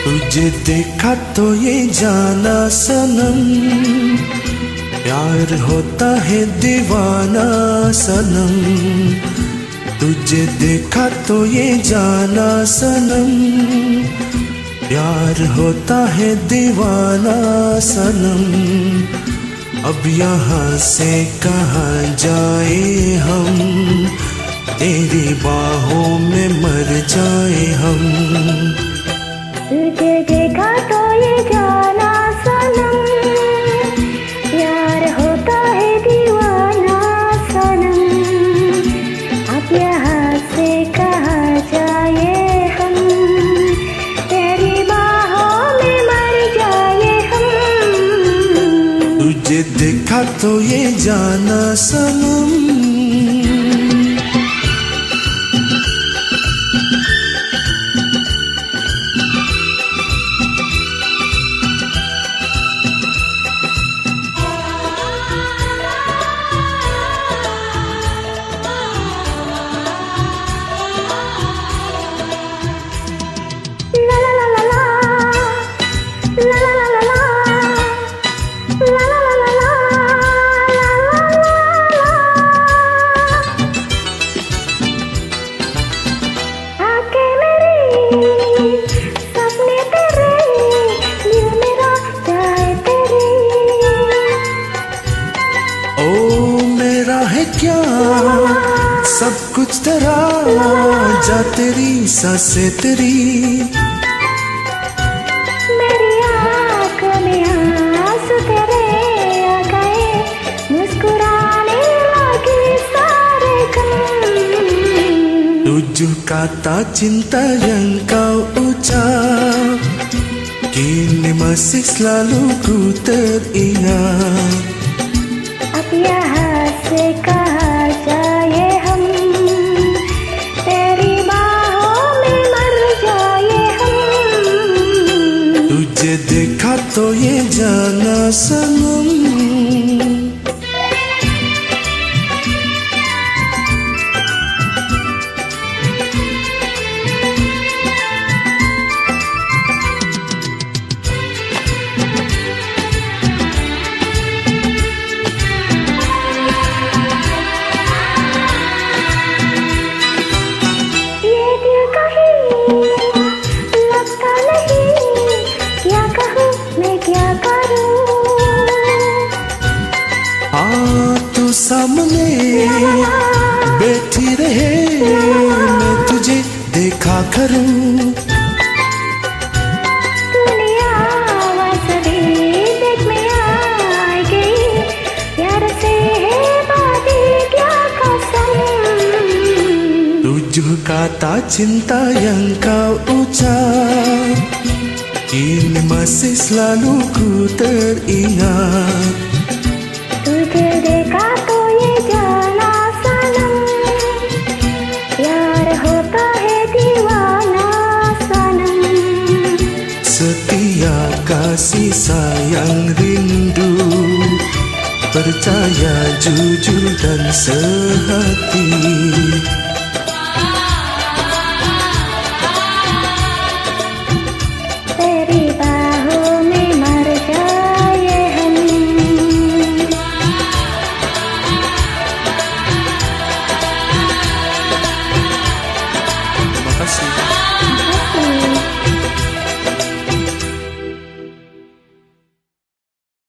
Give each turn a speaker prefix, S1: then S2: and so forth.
S1: तुझे देखा तो ये जाना सनम, प्यार होता है दीवाना सनम। तुझे देखा तो ये जाना सनम, प्यार होता है दीवाना सनम। अब यहाँ से कहाँ जाए हम, तेरी बाहों में मर जाए हम।
S2: तुझे देखा तो ये जाना सनम, प्यार होता है दीवाना सनम। अब यहाँ से कहाँ जाए हम, तेरी बाहों में मर जाए हम।
S1: तुझे देखा तो ये जाना सनम। क्या सब कुछ तेरा, जा तेरी सांसें तेरी।
S2: मेरी आँखों में आंसू तेरे आ गए, मुस्कुराने लगे सारे गम।
S1: Tujuh kata cinta yang kau ucap, kini masih selalu ku teringat.
S2: अब यहाँ से कहाँ जाए हम, तेरी बाहों में मर जाए हम।
S1: तुझे देखा तो ये जाना सनम। तू सामने बैठी रहे, मैं तुझे देखा करूं।
S2: दुनिया वासवी देख में आ गई, प्यार से बातें क्या कसम।
S1: Tujuh kata cinta yang kau ucap, kini masih selalu ku teringat.
S2: तुझे देखा तो ये जाना सनम, प्यार होता है दीवाना सनम।
S1: Setia kasih sayang rindu, percaya jujur dan sehati.